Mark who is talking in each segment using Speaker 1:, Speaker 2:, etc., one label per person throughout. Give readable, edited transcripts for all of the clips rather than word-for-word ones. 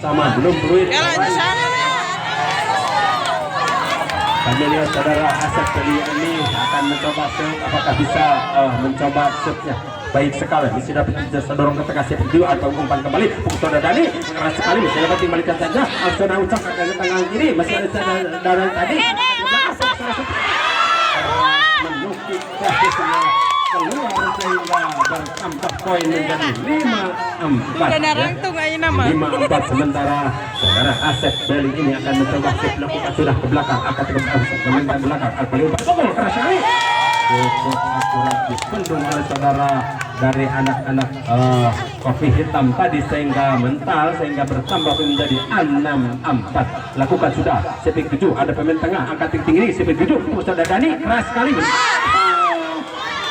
Speaker 1: sama belum fluid.
Speaker 2: Jalan di sana.
Speaker 1: Kami lihat saudara Asep kali ini akan mencoba serve, apakah bisa mencoba serve-nya baik sekali, bisa dapat bisa dorong ke tengah serve dulu atau umpan kembali. Saudara Dani keras sekali, bisa dapat dikembalikan saja. Saudara Ucap ke tangan kiri, masih ada saudara tadi menukik keluar sehingga bertambah poin menjadi 5-4 5-4 sementara saudara Asep Beli ini akan mencoba melakukan sudah ke belakang akan ke belakang paling umpan keras sekali cukup akurat dipendung oleh saudara dari anak-anak kopi hitam tadi sehingga mental sehingga bertambah menjadi 6-4 lakukan sudah sepik 7 ada pemain tengah angkat tinggi sepik 7 saudara Dani keras sekali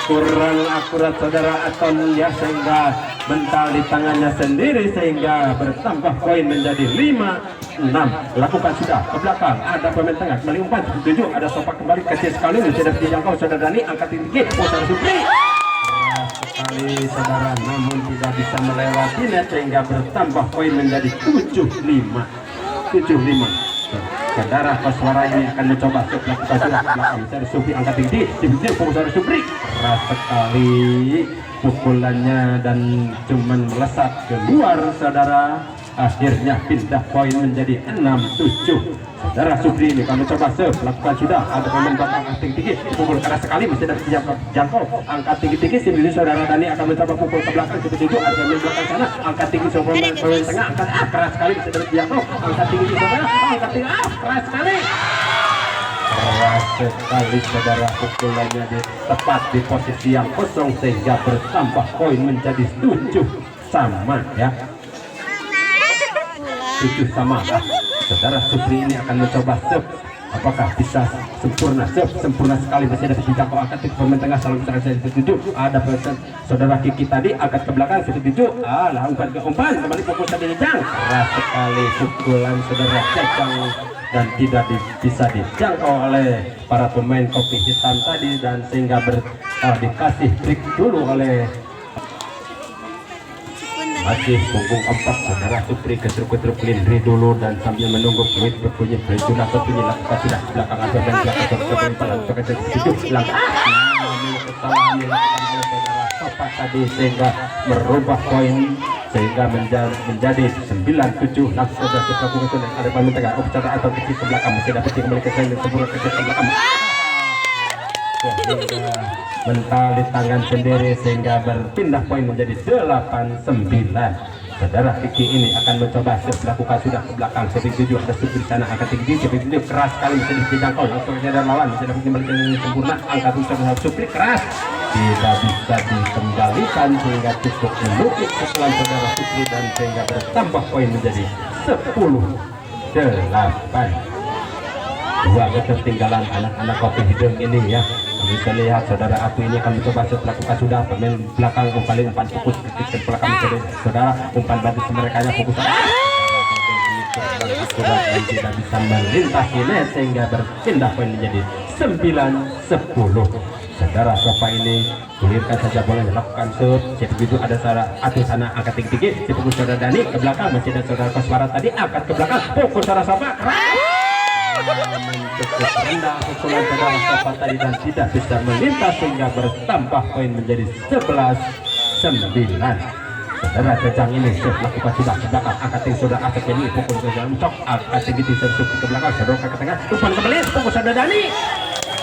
Speaker 1: kurang akurat saudara Aton ya sehingga mental di tangannya sendiri sehingga bertambah poin menjadi 5-6 lakukan sudah ke belakang ada pemain tengah kembali umpan 7 ada sopak kembali kecil sekali sudah dijangkau saudara Dani angkat tinggi saudara Supri sekali saudara namun tidak bisa melewati net sehingga bertambah poin menjadi 7-5 saudara Koswara ini akan mencoba melakukan sudah ke belakang dari Supri angkat tinggi diberi saudara Supri keras sekali pukulannya dan cuman melesat keluar saudara akhirnya pindah poin menjadi 6-7 saudara Supri ini kami coba melakukan sudah ada pemain belakang angkat tinggi pukul keras sekali masih dari jangkau angkat tinggi sendiri saudara Dani akan mencoba pukul ke belakang seperti itu ada pemain belakang sana angkat tinggi pemain tengah angkat keras sekali masih dari jangkau angkat tinggi saudara angkat tinggi keras sekali saudara pukulannya tepat di posisi yang kosong sehingga bertambah poin menjadi 7 sama ya 7 sama ya. Saudara Supri ini akan mencoba serve apakah bisa sempurna sekali masih ada dijangkau angkat ke pemain tengah selalu saya setuju ada saudara Kiki tadi angkat ke belakang setuju umpan ke umpan kembali pukul tadi jang keras sekali pukulan saudara Cecang dan tidak bisa dijangkau oleh para pemain kopi hitam tadi dan sehingga dikasih trik dulu oleh masih punggung 4 saudara Supri ketruk lindri dulu dan sambil menunggu fluid berbunyi sudah lakukan sudah belakang atau dan belakang langkah kesalahan dilakukan oleh saudara Sopak tadi sehingga merubah poin sehingga menjadi 9-7 langsung saja lakukan dan ada bangun tengah saudara atau kecil ke belakang masih dapat kembali ke sana sempurna ke belakang sehingga mental di tangan sendiri sehingga berpindah poin menjadi 8-9 saudara Kiki ini akan mencoba melakukan sudah ke belakang sepik 7 ada Supri sana angkat tinggi sepik 7 keras sekali bisa dijangkau langsung saja lawan bisa dapat kembali ke sempurna angkat usaha Supri keras tidak bisa dikembalikan sehingga cukup menukik pukulan saudara Supri dan sehingga bertambah poin menjadi 10-8 dua ketertinggalan anak-anak kopi hidung ini ya bisa lihat saudara aku ini akan mencoba melakukan sudah pemain belakang kembali umpan fokus ke belakang saudara umpan bantu mereka fokus dan tidak bisa melintasi net sehingga berpindah poin menjadi 9-10 saudara Sofa ini gulirkan saja boleh melakukan shoot begitu ada saudara atuh sana angkat tinggi pukul saudara Dani ke belakang masih ada saudara Koswara tadi angkat ke belakang pukul saudara Sofa cukup rendah pukulan saudara Sofa tadi dan tidak bisa melintas sehingga bertambah poin menjadi 11-9 saudara Cecang ini melakukan sudah ke belakang angkat tinggi saudara Asep ini pukul saudara Ucok angkat tinggi ke belakang saudara ke tengah umpan kembali pukul saudara Dani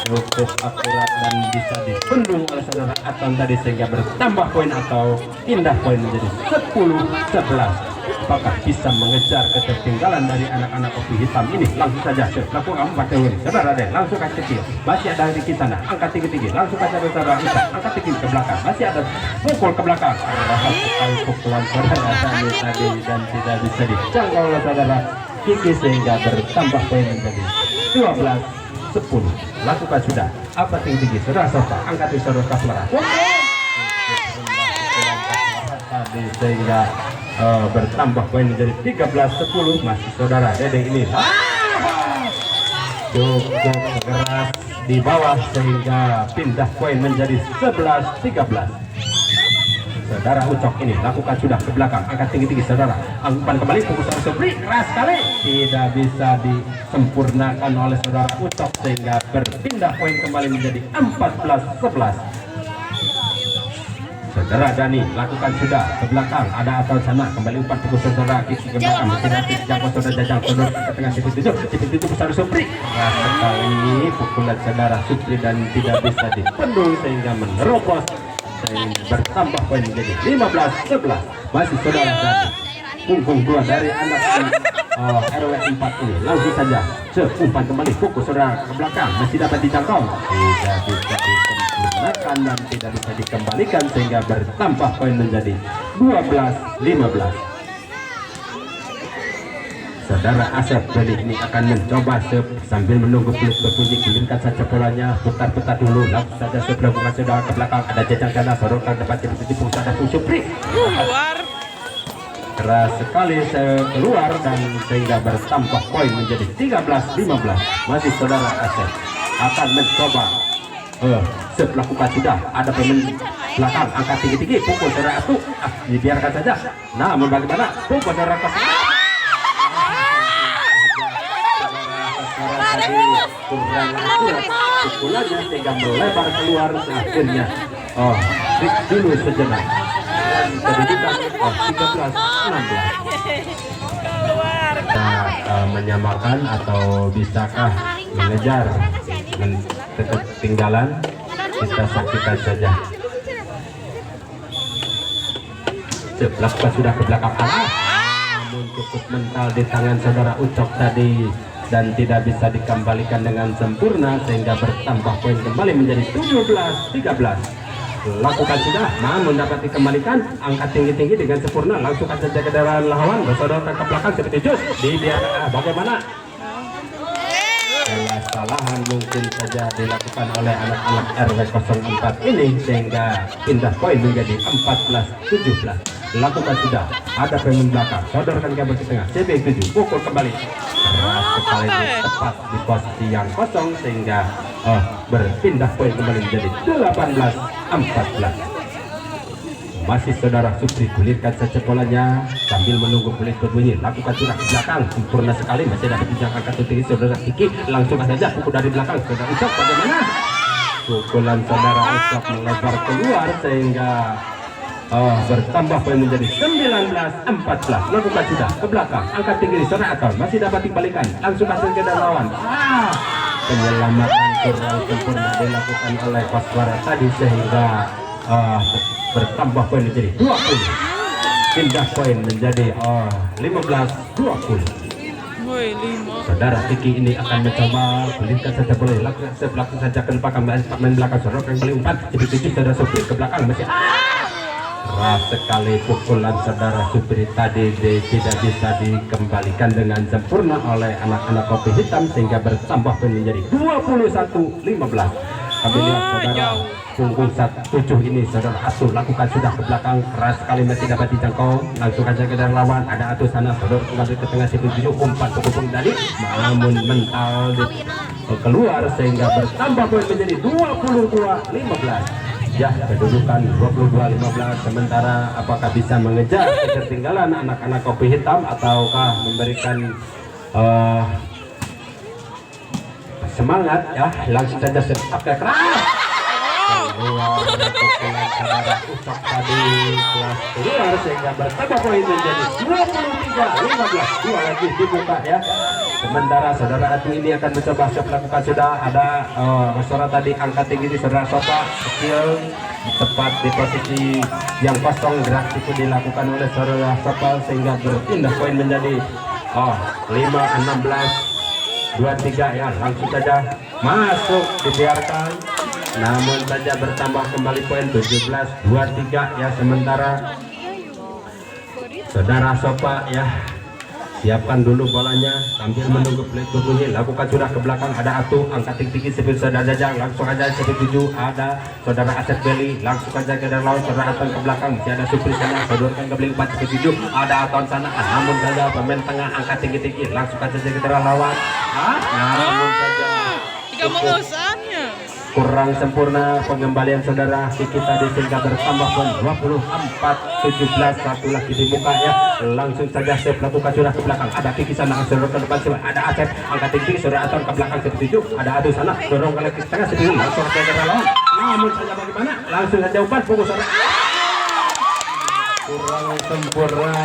Speaker 1: cukup akurat dan bisa dipendung oleh saudara Aton tadi sehingga bertambah poin atau pindah poin menjadi 10-11 apakah bisa mengejar ketertinggalan dari anak-anak kopi hitam ini langsung saja lakukan pakai ini saudara deh langsung kasih kecil masih ada di sana angkat tinggi langsung kasih saudara Isa angkat tinggi ke belakang masih ada pukul ke belakang sekali pukulan saudara tadi dan tidak bisa dijangkau oleh saudara Kiki sehingga bertambah poin menjadi 12-10 lakukan sudah apa tinggi saudara Sofa angkat di saudara Kasmara tadi sehingga bertambah poin menjadi 13-10 masih saudara Dede ini cukup keras di bawah sehingga pindah poin menjadi 11-13 saudara Ucok ini lakukan sudah ke belakang, angkat tinggi-tinggi saudara, umpan kembali pukul saudara Supri, keras sekali, tidak bisa disempurnakan oleh saudara Ucok sehingga berpindah poin kembali menjadi 14-11. Saudara Dani lakukan sudah ke belakang, ada atau sana, kembali umpan pukul saudara kiki ke belakang, tidak dijangkau saudara Jajang, saudara ke tengah titik saudara Supri, keras sekali pukulan saudara Supri dan tidak bisa dipendung sehingga menerobos sehingga bertambah poin menjadi 15-11. Masih saudara Dani, punggung dua dari anak RW 4 ini langsung saja umpan kembali pukul saudara ke belakang, masih dapat dijangkau, tidak bisa disempurnakan dan tidak bisa dikembalikan sehingga bertambah poin menjadi 12-15. Saudara Asep Beli ini akan mencoba sambil menunggu peluit berbunyi, gulirkan saja bolanya, putar-putar dulu, langsung saja sebelum saudara ke belakang, ada Jajang sana, sorongkan dapat dipung saudara Supri,
Speaker 2: keluar
Speaker 1: keras sekali keluar dan sehingga bertambah poin menjadi 13-15. Masih saudara Asep akan mencoba melakukan sudah, ada pemain belakang angkat tinggi-tinggi, pukul saudara Atu, dibiarkan saja, namun bagaimana pukul saudara ke kurang akurat pukulannya sehingga melebar keluar, akhirnya dulu sejenak kedudukan 13-16. Kita menyamakan atau bisakah mengejar ketinggalan, kita saksikan saja. Lakukan sudah ke belakang arah, namun cukup mental di tangan saudara Ucok tadi dan tidak bisa dikembalikan dengan sempurna sehingga bertambah poin kembali menjadi 17-13. Lakukan sudah, namun dapat dikembalikan, angkat tinggi-tinggi dengan sempurna, langsung saja ke daerah lawan, bersaudara ke belakang seperti jus, bagaimana? Kesalahan mungkin saja dilakukan oleh anak-anak RW 04 ini sehingga pindah poin menjadi 14-17. Lakukan sudah, ada pemain belakang, sodorkan kabel ke tengah, CB7 pukul kembali, keras sekali tepat di posisi yang kosong sehingga berpindah poin kembali menjadi 18-14. Masih saudara Supri, gulirkan saja bolanya sambil menunggu peluit berbunyi, lakukan sudah ke belakang, sempurna sekali, masih dapat dijangkau kartu tinggi saudara Kiki, langsung saja pukul dari belakang saudara Ucok, bagaimana? Pukulan saudara Ucok melebar keluar sehingga bertambah poin menjadi 19-14. Lakukan sudah ke belakang, angkat tinggi saudara Akal, masih dapat dikembalikan, langsung hasil ke lawan. Penyelamatan kurang sempurna dilakukan oleh Koswara tadi sehingga bertambah poin menjadi 20, pindah poin menjadi 15-20. Saudara Kiki ini akan mencoba gulirkan saja boleh, langsung saja ke pemain belakang sorok yang paling 4 jadi saudara Supri ke belakang, masih keras sekali pukulan saudara Supri tadi tidak bisa dikembalikan dengan sempurna oleh anak-anak kopi hitam sehingga bertambah poin menjadi 21-15. Kami lihat saudara punggung 7 ini saudara Atu lakukan sudah ke belakang, keras sekali masih dapat dijangkau, langsung saja ke dalam lawan, ada Atu sana, saudara kembali ke tengah situ 7 umpan pukul tadi, namun mental keluar sehingga bertambah poin menjadi 22-15. Ya, kedudukan 22-15. Sementara apakah bisa mengejar ketertinggalan anak-anak kopi hitam ataukah memberikan semangat ya, langsung saja sepak ke keras. Keluar pukulan saudara Ucok tadi kelas keluar sehingga bertambah poin menjadi 23-15. Dua lagi dibuka ya. Sementara saudara Atu ini akan mencoba melakukan sudah, ada saudara tadi angkat tinggi di saudara Sopa kecil tepat di posisi yang kosong, gerak itu dilakukan oleh saudara Sopa sehingga berpindah poin menjadi 5-16-23 ya, langsung saja masuk dibiarkan, namun saja bertambah kembali poin 17-23 ya. Sementara saudara Sopa ya siapkan dulu bolanya sambil menunggu peluit berbunyi, lakukan sudah ke belakang, ada Atu angkat tinggi seperti saudara Jajang, langsung aja seperti 7 ada saudara Asep Beli, langsung saja ke dalam lawan saudara Aton ke belakang, masih ada Supri sana, sodorkan ke belakang 4 seperti 7 ada Aton sana, namun saja pemain tengah angkat tinggi langsung saja ke dalam lawan, namun saja
Speaker 2: tidak mengusahanya
Speaker 1: kurang sempurna pengembalian saudara Kiki tadi sehingga bertambah poin 24-17. satu lagi di muka ya, langsung saja save lakukan sudah ke belakang, ada Kiki sana dorong ke depan, ada Asep angkat tinggi saudara atau ke belakang seperti itu, ada Adu sana dorong ke tengah sendiri langsung ke lawan, namun saja bagaimana langsung saja umpan fokus saudara, kurang sempurna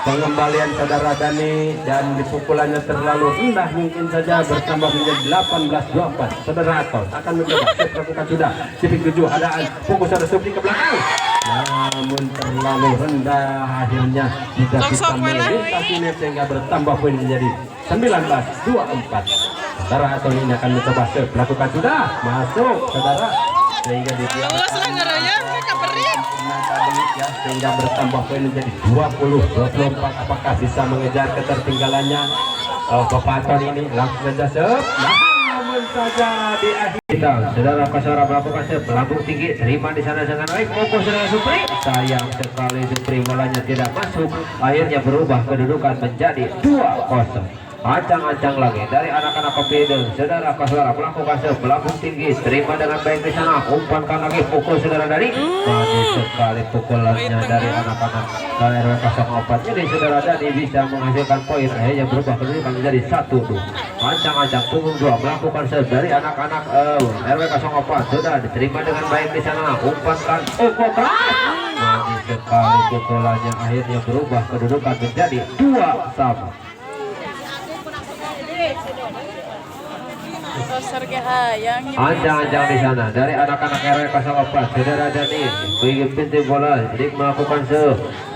Speaker 1: pengembalian saudara Dani dan dipukulannya terlalu rendah, mungkin saja bertambah menjadi 18-24. Saudara Aton akan mencoba lakukan sudah sipik 7 ada fokus saudara Supri ke belakang, namun terlalu rendah, akhirnya tidak bisa melintasi net sehingga bertambah poin menjadi 19-24. Saudara Aton ini akan mencoba lakukan sudah masuk saudara sehingga ya, sehingga bertambah poin menjadi 20-24. Apakah bisa mengejar ketertinggalannya Bapak Aton ini? Langsung saja namun saja di akhir kita saudara Kasara melakukan melambung tinggi, terima di sana dengan baik, fokus saudara Supri, sayang sekali Supri bolanya tidak masuk, akhirnya berubah kedudukan menjadi 2-0. Ancang-ancang lagi dari anak-anak Kopideng, saudara Kasara melakukan melambung tinggi, terima dengan baik di sana, umpankan lagi, pukul saudara dari manis sekali pukulannya dari anak-anak dari RW 04. Jadi saudara Dani bisa menghasilkan poin, akhirnya berubah kedudukan menjadi 1-2. Ancang-ancang punggung 2 melakukan dari anak-anak RW 04, sudah diterima dengan baik di sana, umpankan manis sekali pukulannya, akhirnya berubah kedudukan menjadi 2-2. Ancang-ancang di sana dari anak-anak RW 04, saudara Dani ingin pintu bola, jadi melakukan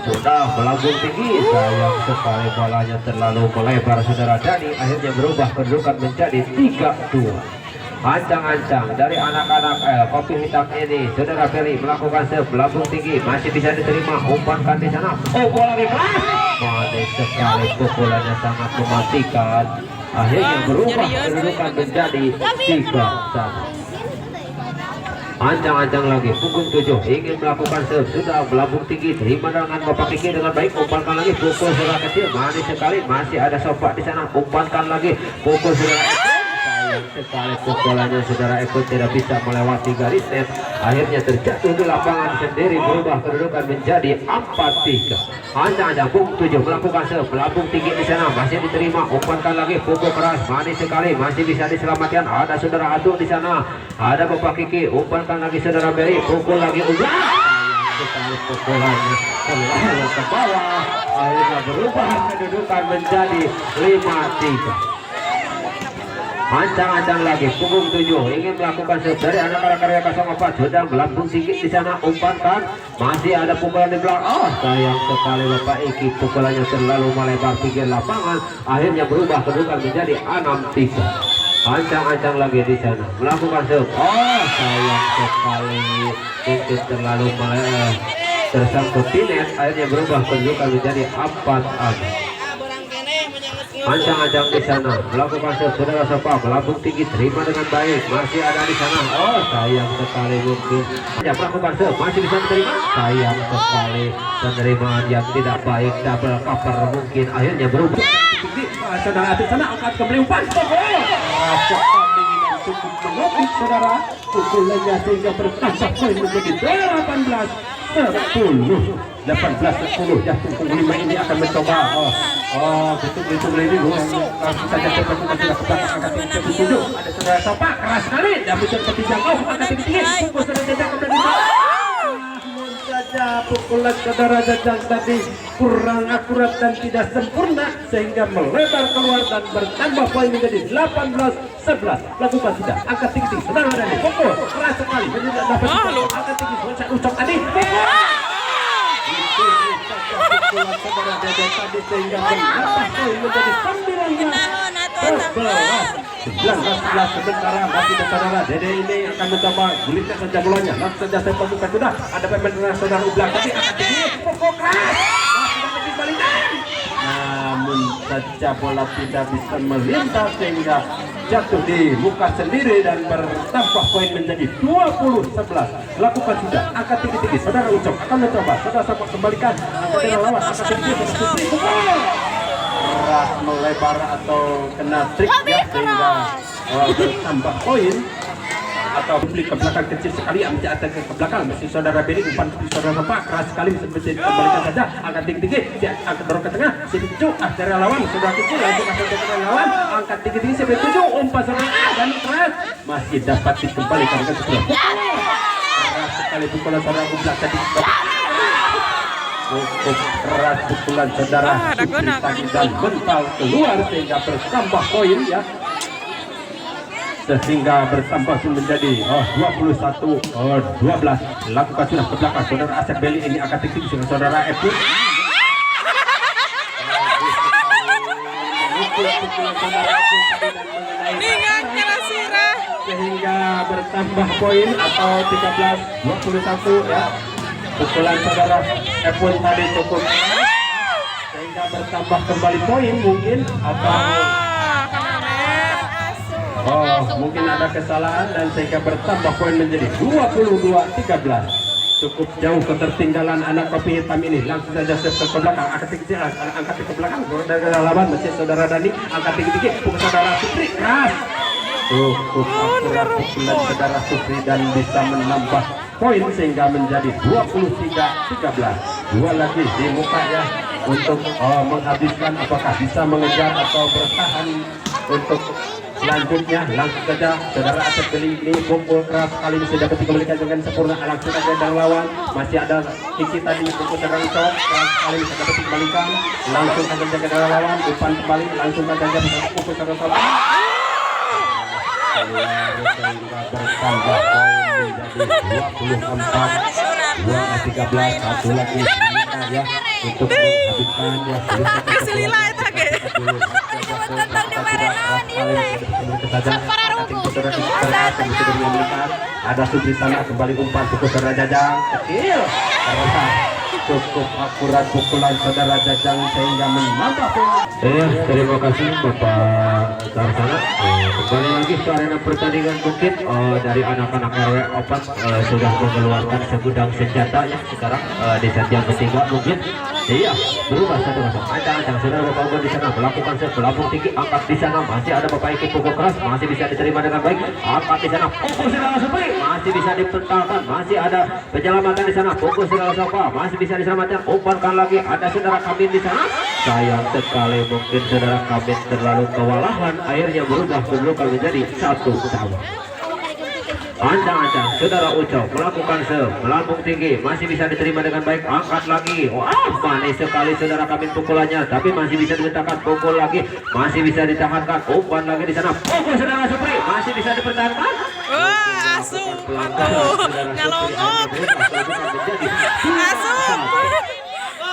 Speaker 1: sudah melambung tinggi, sayang sekali bolanya terlalu melebar saudara Dani, akhirnya berubah kedudukan menjadi 3-2. Ancang-ancang dari anak-anak kopi hitam ini, saudara Feli melakukan melambung tinggi, masih bisa diterima, umpankan di sana, bola bebas, manis sekali pukulannya sangat mematikan, akhirnya berubah kedudukan menjadi 3-1. Ancang-ancang lagi pukul 7 ingin melakukan sudah melambung tinggi, terima dengan Bapak Kiki dengan baik, umpankan lagi, pukul saudara kecil, manis sekali, masih ada Sopak di sana, umpankan lagi, pukul saudara sekali pukulannya saudara Eko tidak bisa melewati garis net, akhirnya terjatuh di lapangan sendiri, berubah kedudukan menjadi 4-3. Ancang-ancang pukul 7 melakukan melambung tinggi di sana, masih diterima, umpankan lagi, pukul keras, manis sekali, masih bisa diselamatkan, ada saudara Adu di sana, ada Bapak Kiki, umpankan lagi saudara Beri, pukul lagi sekali pukulannya ke bawah, akhirnya berubah kedudukan menjadi 5-3. Ancang-ancang lagi punggung 7 ingin melakukan dari anak-anak karya 04, sudah melambung tinggi di sana, umpankan, masih ada pukulan di belakang, sayang sekali Bapak Iki, pukulannya terlalu melebar pinggir lapangan, akhirnya berubah kedudukan menjadi 6-3. Ancang-ancang lagi di sana melakukan sayang sekali, mungkin terlalu tersangkut di net, akhirnya berubah kedudukan menjadi 4-6. Ancang-ancang di sana melakukan saudara Sopa melambung tinggi, terima dengan baik, masih ada di sana, sayang sekali mungkin hanya melakukan masih bisa diterima, sayang sekali penerimaan yang tidak baik, double cover mungkin, akhirnya berubah tinggi, saudara di sana angkat kembali umpan, cukup mengopik saudara, pukulannya sehingga bertambah poin menjadi 18-10 ya, punggung 5 ini akan mencoba betul ini langsung saja cepat kita sudah ke belakang, angkat tinggi ke 7, ada saudara Sopa keras sekali dan bisa terjangkau, angkat tinggi, pukul saudara Jajang kembali saja, pukulan saudara Jajang tadi kurang akurat dan tidak sempurna sehingga melebar keluar dan bertambah poin menjadi 18-11. Lakukan sudah angkat tinggi saudara Dani, pukul keras sekali, dapat angkat tinggi ucap tadi, pukulan saudara Jajang tadi sehingga menambah poin menjadi 19-11. Sementara masih saudara Dede ini akan mencoba gulitkan saja bolanya, langsung saja saya buka sudah ada pemain dengan saudara Ublang tadi akan tinggi, pukul keras, masih dikembalikan, namun saja bola tidak bisa melintas sehingga jatuh di muka sendiri dan bertambah poin menjadi 20-11. Lakukan sudah angkat tinggi-tinggi saudara Ucok akan mencoba, saudara Sopak kembalikan, angkat dengan lawan, angkat tinggi saudara Supri, keras melebar atau kena trik ya sehingga bertambah poin atau publik ke belakang kecil sekali ambil atas ke belakang masih saudara Beni umpan saudara Bapak keras sekali bisa kembalikan saja angkat tinggi angkat dorong ke tengah setuju dari lawan saudara kecil langsung masuk ke tengah lawan angkat tinggi setuju umpan saudara dan keras masih dapat dikembalikan ke sebelah keras sekali pukulan saudara Gublak tadi cukup keras pukulan saudara Supri dan mental keluar sehingga bertambah poin ya sehingga bertambah menjadi 21-12 lakukan sudah ke belakang saudara Asep Beli ini akan tinggi dengan saudara Epur sehingga bertambah poin atau 13-21 ya pukulan saudara Epun tadi cukup sehingga bertambah kembali poin mungkin atau mungkin ada kesalahan dan sehingga bertambah poin menjadi 22-13 cukup jauh ketertinggalan anak kopi hitam ini langsung saja ke belakang angkat tinggi angkat ke belakang dari lawan masih saudara Dani angkat tinggi pukul saudara Supri keras cukup akurat pukulan saudara Supri dan bisa menambah poin sehingga menjadi 23-13 dua lagi di muka ya untuk menghabiskan apakah bisa mengejar atau bertahan untuk selanjutnya langsung saja saudara Asep Beli ini pukul keras kali ini sudah dikembalikan dengan sempurna langsung saja dan lawan masih ada Kiki tadi pukul serang keras kali ini sudah dikembalikan langsung saja jaga dari lawan umpan kembali langsung saja pukul serang sehingga bertambah poin menjadi 24-13 satu lagi ya untuk menghabiskan ya ada Supri sana kembali umpan pukul saudara Jajang kecil cukup akurat pukulan saudara Jajang sehingga menambah poin. Terima kasih Bapak Tarsana. Kembali lagi ke arena pertandingan Bukit dari anak-anak RW Opat sudah mengeluarkan segudang senjata ya sekarang di set yang ketiga mungkin. Iya, berubah satu masuk. Ancang-ancang saudara Bapak Ugon di sana melakukan set pelapung tinggi angkat di sana masih ada Bapak Iki pukul keras masih bisa diterima dengan baik angkat di sana pukul saudara Supri masih bisa dipentalkan masih ada penyelamatan di sana pukul saudara Sofa masih bisa diselamatkan umpankan lagi ada saudara Kamin di sana sayang sekali mungkin saudara Kamin terlalu kewalahan akhirnya berubah kedudukan menjadi 1-1. Ancang-ancang saudara Ucok melakukan melambung tinggi masih bisa diterima dengan baik angkat lagi manis sekali saudara Kamin pukulannya tapi masih bisa diletakkan pukul lagi masih bisa ditahankan umpan lagi di sana pukul saudara Supri masih bisa dipertahankan
Speaker 2: asup nyalongot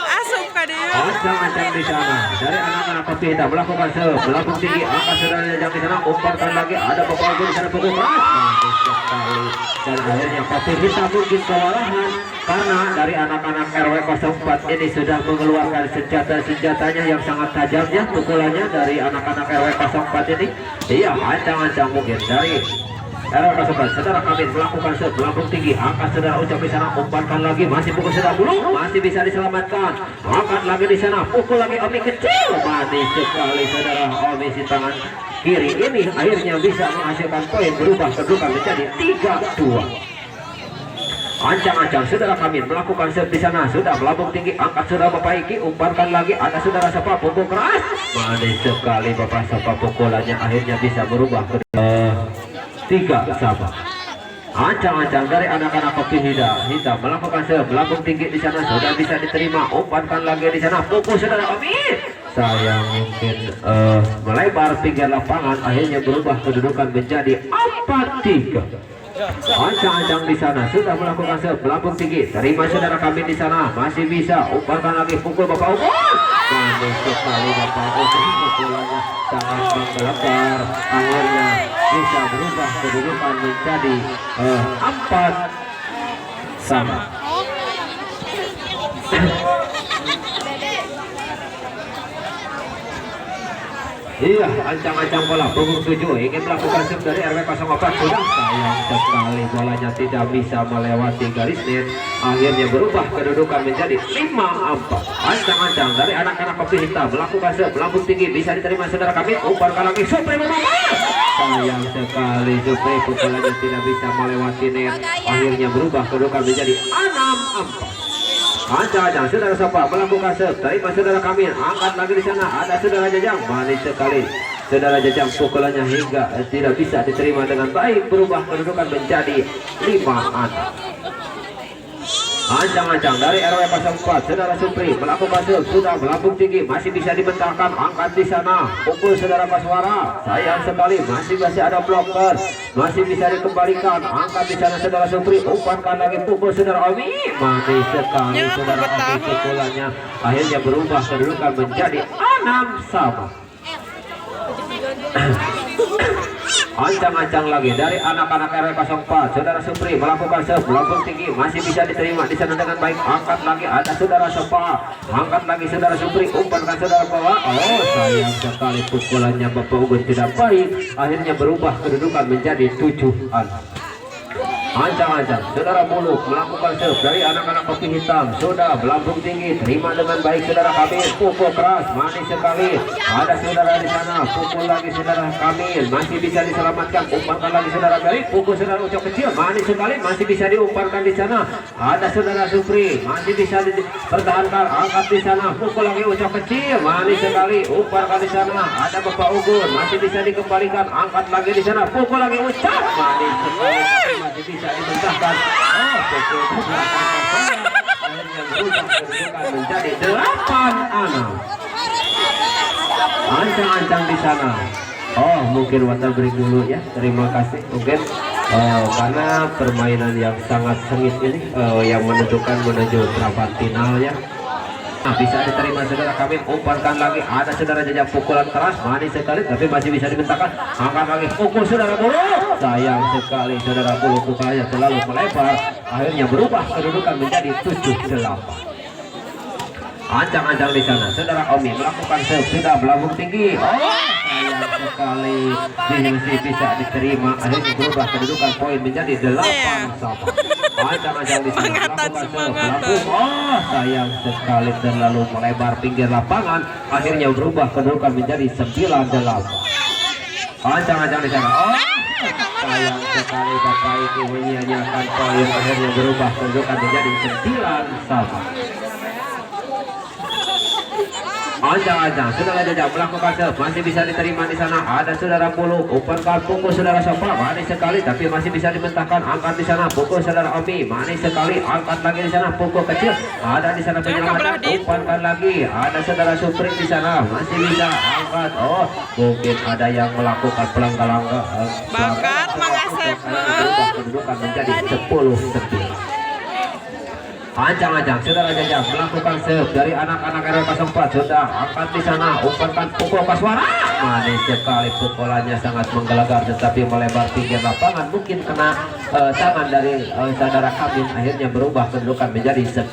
Speaker 2: asup kadieu
Speaker 1: ancang-ancang di sana dari anak-anak kopi hitam melakukan melambung tinggi angkat saudara Jajang di sana umpankan lagi ada Bapak Ugon di sana pukul keras sekali dan akhirnya kopi hitam mungkin kewalahan karena dari anak-anak RW 04 ini sudah mengeluarkan senjatanya yang sangat tajam ya pukulannya dari anak-anak RW 04 ini iya ancang-ancang mungkin dari RW 04 saudara Kamin melakukan melambung tinggi angkat saudara Ucap di sana umpankan lagi masih pukul saudara Bulu masih bisa diselamatkan angkat lagi di sana pukul lagi Omi kecil manis sekali saudara Omi si tangan kiri ini akhirnya bisa menghasilkan poin berubah kedudukan menjadi 3-2. Ancang-ancang saudara Kamin melakukan set di sana sudah melambung tinggi angkat saudara Bapak Iki umpankan lagi ada saudara Sapa pukul keras manis sekali Bapak Sapa pukulannya akhirnya bisa berubah ke 3-3. Ancang-ancang dari anak-anak kopi hitam melakukan melambung tinggi di sana sudah bisa diterima umpankan lagi di sana pukul saudara Amin sayang mungkin melebar pinggir lapangan akhirnya berubah kedudukan menjadi 4-3. Ancang-ancang di sana sudah melakukan melambung tinggi terima saudara Kami di sana masih bisa umpankan lagi pukul Bapak Ugon manis sekali Bapak Ugon pukulannya sangat mengelebar akhirnya bisa berubah kedudukan menjadi 4-3. Iya, ancang-ancang bola punggung 7 ingin melakukan serve dari RW 04 sudah sayang sekali bolanya tidak bisa melewati garis net. Akhirnya berubah kedudukan menjadi 5-4. Ancang-ancang dari anak-anak kopi hitam melakukan serve melambung tinggi bisa diterima saudara kami. Umpan lagi Supri sayang sekali Supri pukulannya tidak bisa melewati net. Akhirnya berubah kedudukan menjadi 6-4. Ancang-ancang saudara Sopa melakukan serve terima saudara kami, angkat lagi di sana ada saudara Jajang, manis sekali saudara Jajang pukulannya hingga tidak bisa diterima dengan baik, berubah kedudukan menjadi 5-6. Ancang-ancang dari RW 04 saudara Supri melakukan serve sudah melambung tinggi masih bisa dibentangkan, angkat di sana pukul saudara Baswara, sayang sekali masih ada blocker, masih bisa dikembalikan, angkat di sana saudara Supri, umpankan lagi pukul saudara Omi, manis sekali saudara Omi pukulannya akhirnya berubah kedudukan menjadi 6-sama. Ancang-ancang lagi dari anak-anak RW 04 saudara Supri melakukan serve melambung tinggi masih bisa diterima di sana dengan baik, angkat lagi ada saudara Sopa, angkat lagi saudara Supri, umpankan saudara bawah, oh sayang sekali pukulannya Bapak Ugun tidak baik, akhirnya berubah kedudukan menjadi 7-an. Ancang-ancang saudara Buluk melakukan serve dari anak-anak kopi hitam sudah melambung tinggi, terima dengan baik saudara Kamil, pukul keras manis sekali ada saudara di sana, pukul lagi saudara Kamil masih bisa diselamatkan, umpankan lagi saudara Galip, pukul saudara Ucok kecil manis sekali masih bisa diumpankan di sana ada saudara Supri masih bisa dipertahankan, angkat di sana pukul lagi Ucok kecil manis sekali, umpankan di sana ada Bapak Ugun masih bisa dikembalikan, angkat lagi di sana pukul lagi Ucok manis sekali masih bisa dibentangkan, oh pukul akhirnya berubah kedudukan menjadi 8-6. Ancang-ancang di sana, oh mungkin water break dulu ya, terima kasih mungkin karena permainan yang sangat sengit ini yang menentukan menuju perempat final ya. Nah, bisa diterima saudara kami, umpankan lagi ada saudara Jajang pukulan keras manis sekali tapi masih bisa dibentangkan, angkat lagi pukul saudara Bulu, sayang sekali saudara Bulu pukulannya terlalu melebar, akhirnya berubah kedudukan menjadi 7-8. Ancang-ancang di sana saudara Omi melakukan serve sudah melambung tinggi, oh sayang sekali masih bisa diterima, akhirnya berubah kedudukan poin menjadi 8-8. Ancang-ancang di sana melakukan serve melambung, oh sayang sekali terlalu melebar pinggir lapangan, akhirnya berubah kedudukan menjadi 9-8. Ancang-ancang di sana, oh sayang sekali Bapak Ibu menyia-nyiakan poin, akhirnya berubah kedudukan menjadi 9-1. Ancang-ancang saudara Jajang melakukan serve masih bisa diterima di sana ada saudara Pulu, umpankan pukul saudara Sopa manis sekali tapi masih bisa dibentangkan, angkat di sana pukul saudara Omi manis sekali, angkat lagi di sana pukul kecil ada di sana penyelamatan, umpankan lagi ada saudara Supri di sana masih bisa angkat, oh mungkin ada yang melakukan pelanggaran
Speaker 2: bakat mengasep
Speaker 1: kedudukan menjadi 10-9. Ancang-ancang saudara Jajang melakukan serve dari anak-anak RW 04 sudah angkat di sana, umpankan pukul Kaswara manis sekali pukulannya sangat menggelegar tetapi melebar pinggir lapangan, mungkin kena tangan dari saudara Kamil, akhirnya berubah kedudukan menjadi 10-1.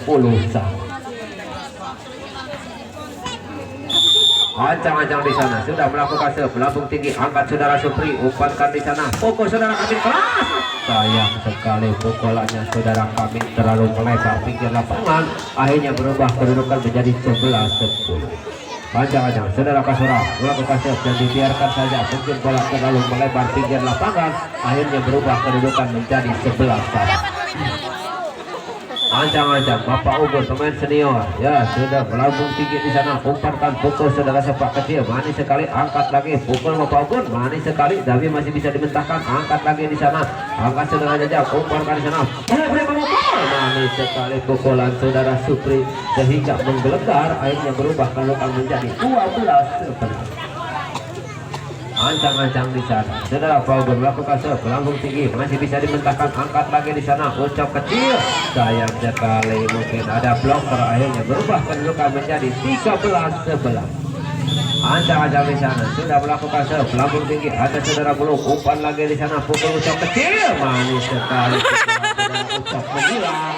Speaker 1: Ancang-ancang di sana sudah melakukan serve melambung tinggi, angkat saudara Supri, umpankan di sana pukul saudara Kamil keras, sayang sekali pukulannya saudara Kamil terlalu melebar pinggir lapangan, akhirnya berubah kedudukan menjadi 11-10. Ancang-ancang saudara Kasura melakukan serve dan dibiarkan saja, mungkin bola terlalu melebar pinggir lapangan, akhirnya berubah kedudukan menjadi 11-1. Ancang-ancang Bapak Ugun pemain senior ya sudah melambung tinggi di sana, umpankan pukul saudara Sepak kecil manis sekali, angkat lagi pukul Bapak Ugun manis sekali tapi masih bisa dibentangkan, angkat lagi di sana, angkat saudara Jajang, umpankan di sana manis sekali pukulan saudara Supri sehingga menggelegar, akhirnya berubah kedudukan menjadi 12-11. Ancang-ancang di sana saudara Paudo melakukan serve melambung tinggi masih bisa dibentangkan, angkat lagi di sana ucap kecil, sayang sekali mungkin ada blocker, akhirnya berubah kedudukan menjadi 13-11. Ancang-ancang di sana sudah melakukan serve melambung tinggi ada saudara Buluk, umpan lagi di sana pukul ucap kecil manis sekali ucap menghilang,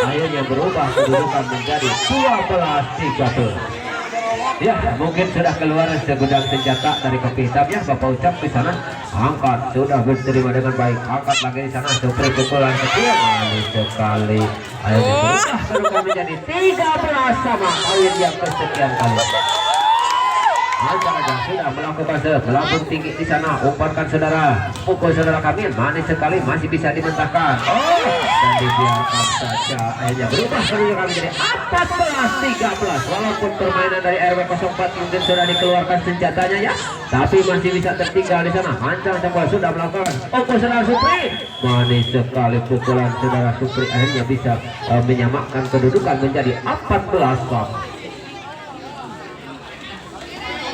Speaker 1: akhirnya berubah kedudukan menjadi 12-13. Ya, mungkin sudah keluar segudang senjata dari kopi hitam ya, Bapak ucap di sana. Angkat, sudah diterima dengan baik. Angkat lagi di sana, Supri pukulan kecil, manis sekali. Ayo berubah berubah menjadi 13 sama poin yang kesekian kali. Aja sudah melakukan melambung tinggi di sana, umpankan saudara, pukul saudara Kamil, manis sekali, masih bisa dimentahkan. Oh, dan dibiarkan saja. Akhirnya berubah seluruh kami jadi 14-13. Walaupun permainan dari RW 04 mungkin sudah dikeluarkan senjatanya ya, tapi masih bisa tertinggal di sana. Hancang Jambal sudah melakukan pukul saudara Supri, manis sekali pukulan saudara Supri, akhirnya bisa menyamakan kedudukan menjadi 14 sama.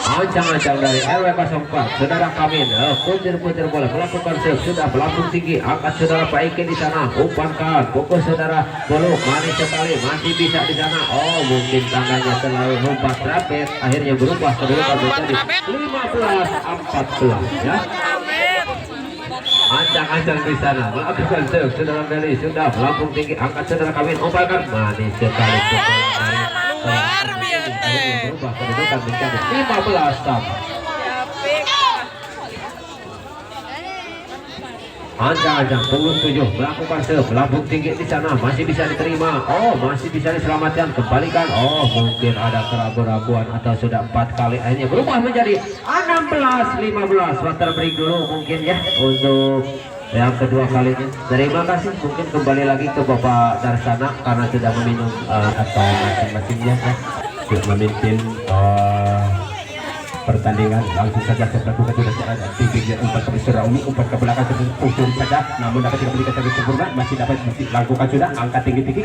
Speaker 1: Ancang-ancang dari RW 04 saudara Kamil, putir-putir bola melakukan serve, sudah melambung tinggi, angkat saudara Pak Ike di sana, umpankan pukul saudara Bolok, manis sekali, masih bisa di sana. Oh, mungkin tangannya terlalu lompat rapid, akhirnya berubah kedudukan menjadi 15-14 ya. Ancang-ancang di sana melakukan serve, saudara Beli sudah melambung tinggi, angkat saudara Kamil, umpankan, manis sekali
Speaker 2: luar biasa.
Speaker 1: berubah kedudukan menjadi 15 sama. Ancang-ancang punggung 7 melakukan serve, melambung tinggi di sana, masih bisa diterima. Oh, masih bisa diselamatkan, kembalikan. Oh, mungkin ada keraguan-raguan atau sudah 4 kali, akhirnya berubah menjadi 16-15. Water break dulu mungkin ya untuk yang kedua kalinya. Terima kasih, mungkin kembali lagi ke Bapak Darsana karena sudah meminum atau masing-masingnya ya, untuk memimpin pertandingan. Langsung saja saya lakukan sudah cara tinggi umpan ke saudara Umi, umpan ke belakang sepucuk saja, namun dapat tidak berikan secara sempurna, masih dapat lakukan sudah angkat tinggi-tinggi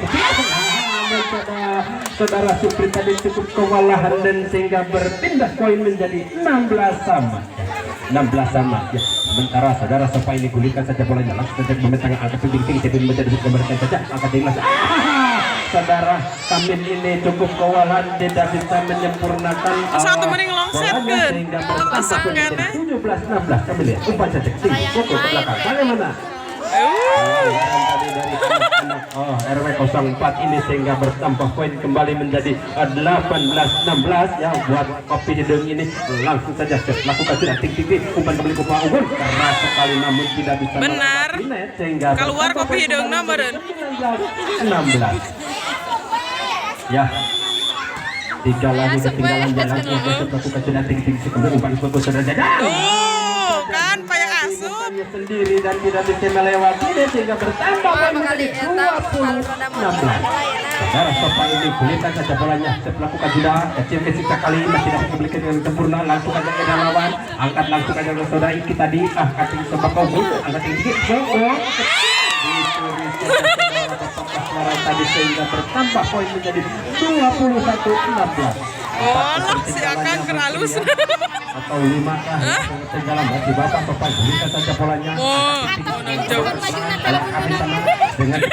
Speaker 1: saudara Supri tadi cukup kewalahan dan sehingga berpindah poin menjadi 16 sama. 16 sama ya. Sementara saudara Sofa ini gulirkan saja bolanya, langsung saja memetang angkat tinggi-tinggi, jadi menjadi kembalikan saja angkat tinggi. Saudara Kamil ini cukup kewalahan, tidak bisa menyempurnakan
Speaker 2: satu mending longsetkan
Speaker 1: sehingga bertambah menjadi 17-16. Kamil ya, umpan saja tinggi pukul ke belakang. Bagaimana? Tadi dari anak-anak RW 04 ini sehingga bertambah poin kembali menjadi 18-16 ya. Buat kopi hidung ini langsung saja lakukan sudah tinggi-tinggi, umpan kembali ke Pak Ugun, keras sekali namun tidak bisa
Speaker 2: benar
Speaker 1: sehingga
Speaker 2: keluar kopi hidung nomor
Speaker 1: 16 ya. 3 lagi ketinggalan jalan untuk lakukan sudah tinggi-tinggi kemudian umpan ke saudara Jajan.
Speaker 2: Kan payah asup
Speaker 1: sendiri dan tidak bisa melewati sehingga bertambah menjadi 20-16. Saudara Sofa ini gulirkan saja bolanya, melakukan sudah kecil kali, masih dapat memberikan dengan sempurna, langsung aja ke lawan, angkat langsung aja ke saudara Iki tadi, angkat coba kau angkat tinggi, tadi sehingga bertambah poin menjadi 21-16.
Speaker 2: oh si akan keralus
Speaker 1: atau 5 kah ketinggalan bagi Bapak Sofa, berikan saja bolanya dengan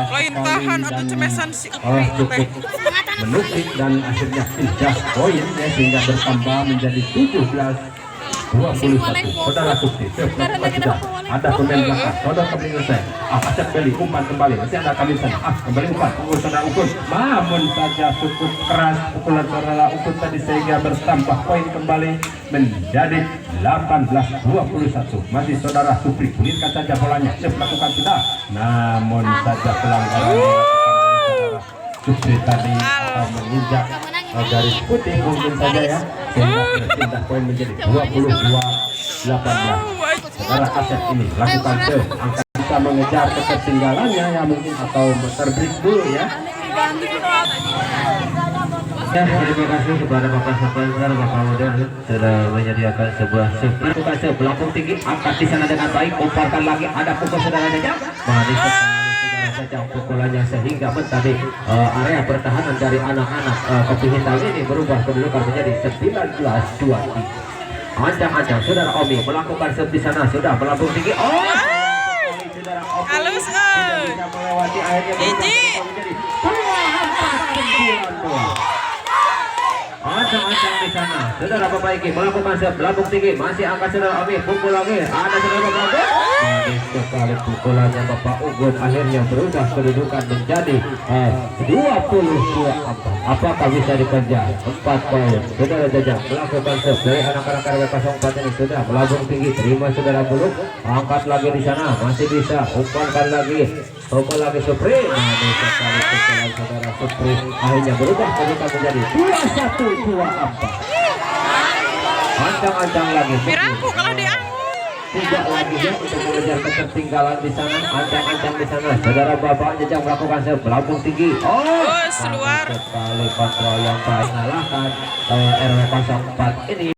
Speaker 2: lain tahan atau cemesan si
Speaker 1: cukup menukik dan akhirnya pindah poin ya, sehingga bertambah menjadi 17-21. Saudara Sukti sudah ada pemain belakang, saudara kembali selesai. Acep beli umpan kembali, masih ada kami sana. Kembali umpan, pukul saudara Ukun, namun saja cukup keras pukulan saudara Ukun tadi sehingga bertambah poin kembali menjadi 18-21. Masih saudara Supri, gulirkan saja bolanya, Acep lakukan sudah, namun saja pelanggaran saudara Supri tadi menginjak garis putih mungkin saja ya, sehingga berpindah poin menjadi 22-18. Saudara Acep ini lakukan serve, angka bisa mengejar ketertinggalannya ya mungkin atau terbreak dulu ya. Ya, terima kasih kepada Bapak Sapandar, Bapak Muda sudah menyediakan sebuah serve. Lakukan serve, melambung tinggi, angkat di sana dengan baik, umparkan lagi, ada pukul saudara Jaja, manis saja pukulannya sehingga tadi area pertahanan dari anak-anak kopi hitam ini berubah kedudukan menjadi 19-23. Ancang-ancang saudara Omi melakukan serve di sana, sudah melambung tinggi. Saudara Omi
Speaker 2: halus
Speaker 1: bisa melewati akhirnya berubah menjadi 24-92. ancang-ancang di sana. Saudara Bapak Iki melakukan belabung tinggi, masih angkat saudara Ami, pukul lagi. Ada saudara Bapak Ugun. Manis sekali pukulannya Bapak Ugun, akhirnya berubah kedudukan menjadi 22-4. Apakah bisa dikejar 4 poin? Saudara Jajang melakukan serve dari anak-anak RW 04 ini sudah melabung tinggi, terima saudara Buluk, angkat lagi di sana, masih bisa, umpankan lagi. Pukul lagi Supri, manis sekali pukulan saudara Supri, akhirnya berubah kedudukan menjadi 21-24. Ancang-ancang lagi.
Speaker 2: Pirangku kalau dianggur.
Speaker 1: Tidak lagi ya untuk mengejar ketertinggalan di sana, ancang-ancang di sana. Saudara Bapak Jajang melakukan serve belabung tinggi.
Speaker 2: Keluar.
Speaker 1: Sekali kontrol yang baik mengalahkan RW 04 ini.